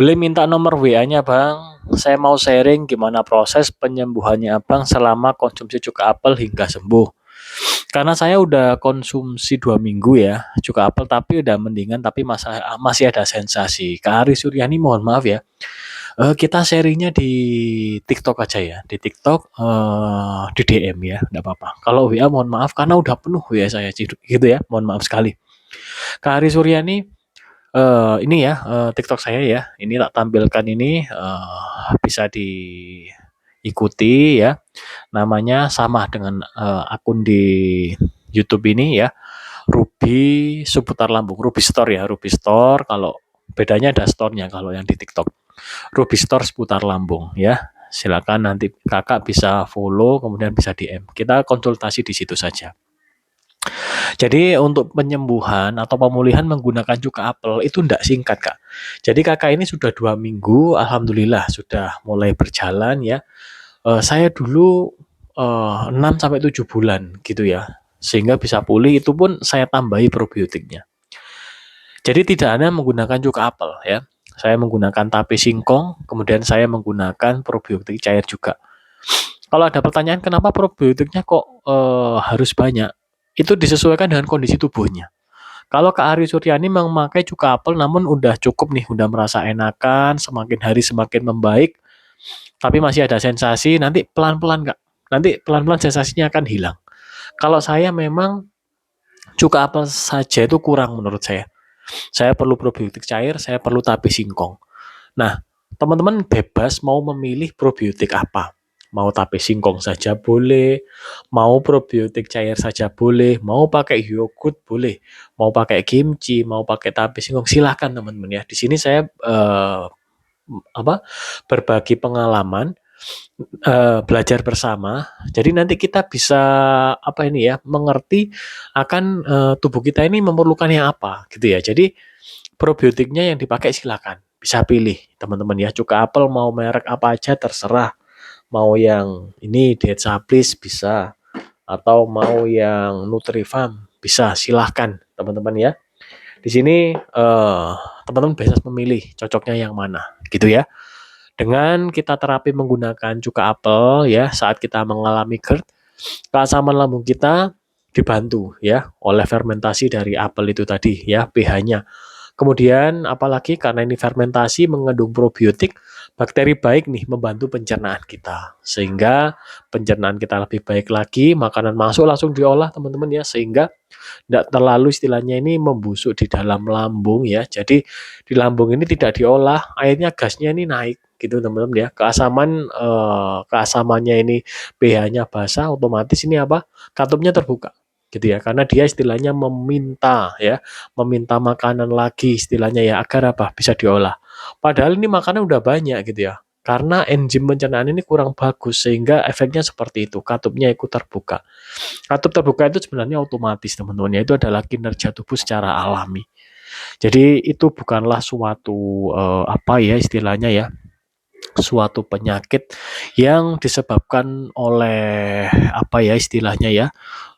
Boleh minta nomor WA-nya, Bang? Saya mau sharing gimana proses penyembuhannya Abang selama konsumsi cuka apel hingga sembuh. Karena saya udah konsumsi 2 minggu ya, cuka apel tapi udah mendingan tapi masih ada sensasi. Kak Ari Suryani mohon maaf ya. Kita sharingnya di TikTok aja ya. Di TikTok di DM ya, enggak apa-apa. Kalau WA mohon maaf karena udah penuh WA saya gitu ya. Mohon maaf sekali. Kak Ari Suryani ini ya, TikTok saya ya. Ini tak tampilkan ini bisa diikuti ya. Namanya sama dengan akun di YouTube ini ya. Ruby seputar lambung, Ruby Store ya, Ruby Store. Kalau bedanya ada store-nya kalau yang di TikTok. Ruby Store seputar lambung ya. Silakan nanti kakak bisa follow kemudian bisa DM. Kita konsultasi di situ saja. Jadi untuk penyembuhan atau pemulihan menggunakan cuka apel itu tidak singkat kak. Jadi kakak ini sudah 2 minggu, alhamdulillah sudah mulai berjalan ya. Saya dulu 6 sampai 7 bulan gitu ya, sehingga bisa pulih itu pun saya tambahi probiotiknya. Jadi tidak hanya menggunakan cuka apel ya, saya menggunakan tape singkong, kemudian saya menggunakan probiotik cair juga. Kalau ada pertanyaan kenapa probiotiknya kok harus banyak, itu disesuaikan dengan kondisi tubuhnya. Kalau Kak Ari Suryani memakai cuka apel namun udah cukup nih, udah merasa enakan, semakin hari semakin membaik, tapi masih ada sensasi, nanti pelan-pelan Kak. Nanti pelan-pelan sensasinya akan hilang. Kalau saya memang cuka apel saja itu kurang menurut saya. Saya perlu probiotik cair, saya perlu tape singkong. Nah, teman-teman bebas mau memilih probiotik apa. Mau tape singkong saja boleh, mau probiotik cair saja boleh, mau pakai yogurt boleh, mau pakai kimchi, mau pakai tape singkong silahkan teman-teman ya. Di sini saya berbagi pengalaman, belajar bersama. Jadi nanti kita bisa mengerti akan tubuh kita ini memerlukan yang apa gitu ya. Jadi probiotiknya yang dipakai silakan. Bisa pilih teman-teman ya. Cuka apel mau merek apa aja terserah. Mau yang ini Diet Saplis bisa atau mau yang Nutrifarm bisa, silahkan teman-teman ya. Di sini teman-teman bisa memilih cocoknya yang mana gitu ya. Dengan kita terapi menggunakan cuka apel ya saat kita mengalami GERD, keasaman lambung kita dibantu ya oleh fermentasi dari apel itu tadi ya, pH-nya. Kemudian apalagi karena ini fermentasi mengandung probiotik, bakteri baik nih membantu pencernaan kita. Sehingga pencernaan kita lebih baik lagi, makanan masuk langsung diolah teman-teman ya, sehingga tidak terlalu istilahnya ini membusuk di dalam lambung ya. Jadi di lambung ini tidak diolah, akhirnya gasnya ini naik gitu teman-teman ya. Keasamannya ini pH-nya basah, otomatis ini katupnya terbuka gitu ya, karena dia istilahnya meminta makanan lagi istilahnya ya, agar bisa diolah. Padahal ini makanan udah banyak gitu ya, karena enzim pencernaan ini kurang bagus sehingga efeknya seperti itu, katupnya ikut terbuka. Katup terbuka itu sebenarnya otomatis teman-teman ya, itu adalah kinerja tubuh secara alami. Jadi itu bukanlah suatu istilahnya ya, suatu penyakit yang disebabkan oleh istilahnya ya,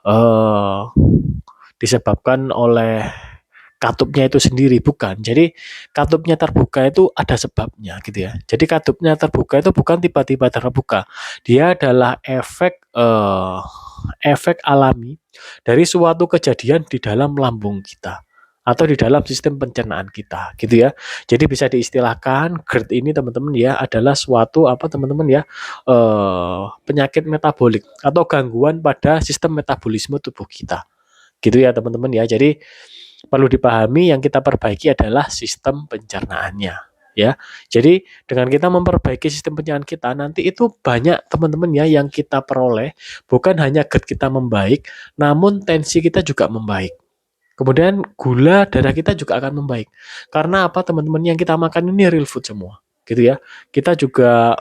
eh, disebabkan oleh katupnya itu sendiri, bukan. Jadi katupnya terbuka itu ada sebabnya gitu ya. Jadi katupnya terbuka itu bukan tiba-tiba terbuka. Dia adalah efek alami dari suatu kejadian di dalam lambung kita atau di dalam sistem pencernaan kita gitu ya. Jadi bisa diistilahkan GERD ini teman-teman ya adalah suatu teman-teman ya, penyakit metabolik atau gangguan pada sistem metabolisme tubuh kita. Gitu ya teman-teman ya. Jadi perlu dipahami yang kita perbaiki adalah sistem pencernaannya ya. Jadi dengan kita memperbaiki sistem pencernaan kita, nanti itu banyak teman-teman ya yang kita peroleh, bukan hanya GERD kita membaik, namun tensi kita juga membaik. Kemudian gula darah kita juga akan membaik. Karena teman-teman yang kita makan ini real food semua, gitu ya. Kita juga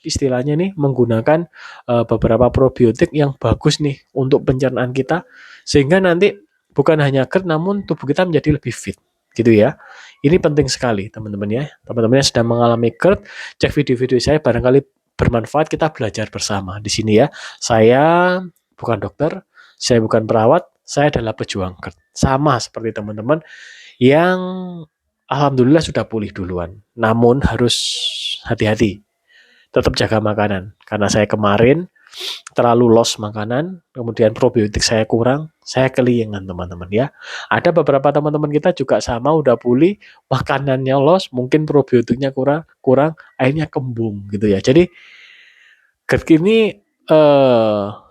istilahnya nih menggunakan beberapa probiotik yang bagus nih untuk pencernaan kita, sehingga nanti bukan hanya GERD namun tubuh kita menjadi lebih fit, gitu ya. Ini penting sekali teman-teman ya. Teman-teman yang sedang mengalami GERD, cek video-video saya barangkali bermanfaat, kita belajar bersama di sini ya. Saya bukan dokter, saya bukan perawat, saya adalah pejuang GERD. Sama seperti teman-teman yang alhamdulillah sudah pulih duluan. Namun harus hati-hati, tetap jaga makanan. Karena saya kemarin terlalu loss makanan, kemudian probiotik saya kurang, saya keliengan teman-teman ya. Ada beberapa teman-teman kita juga sama udah pulih, makanannya loss, mungkin probiotiknya kurang, kurang, akhirnya kembung gitu ya. Jadi GERD ini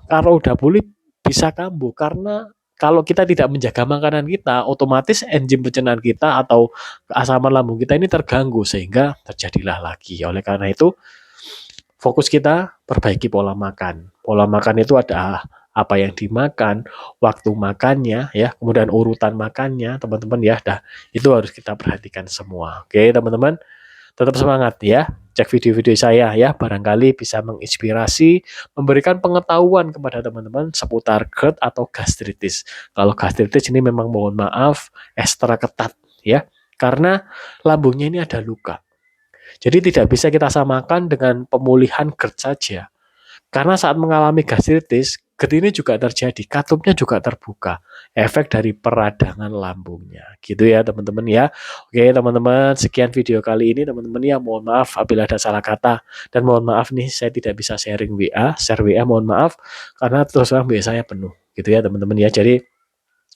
kalau udah pulih bisa kambuh karena kalau kita tidak menjaga makanan kita, otomatis enzim pencernaan kita atau keasaman lambung kita ini terganggu sehingga terjadilah lagi. Oleh karena itu, fokus kita perbaiki pola makan. Pola makan itu ada apa yang dimakan, waktu makannya, ya, kemudian urutan makannya, teman-teman ya, dah itu harus kita perhatikan semua. Oke, teman-teman, tetap semangat ya. Cek video-video saya ya, barangkali bisa menginspirasi, memberikan pengetahuan kepada teman-teman seputar GERD atau gastritis. Kalau gastritis ini memang mohon maaf ekstra ketat ya, karena lambungnya ini ada luka. Jadi tidak bisa kita samakan dengan pemulihan GERD saja. Karena saat mengalami gastritis, GERD ini juga terjadi, katupnya juga terbuka. Efek dari peradangan lambungnya. Gitu ya teman-teman ya. Oke teman-teman, sekian video kali ini teman-teman ya. Mohon maaf apabila ada salah kata. Dan mohon maaf nih, saya tidak bisa sharing WA. Share WA mohon maaf. Karena terus terang WA saya penuh. Gitu ya teman-teman ya. Jadi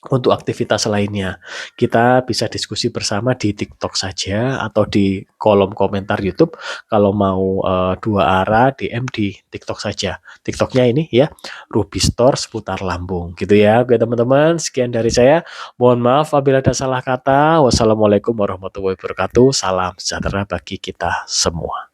untuk aktivitas lainnya, kita bisa diskusi bersama di TikTok saja atau di kolom komentar YouTube. Kalau mau dua arah DM di TikTok saja. TikToknya ini ya, Ruby Store seputar lambung gitu ya. Oke teman-teman, sekian dari saya. Mohon maaf apabila ada salah kata. Wassalamualaikum warahmatullahi wabarakatuh. Salam sejahtera bagi kita semua.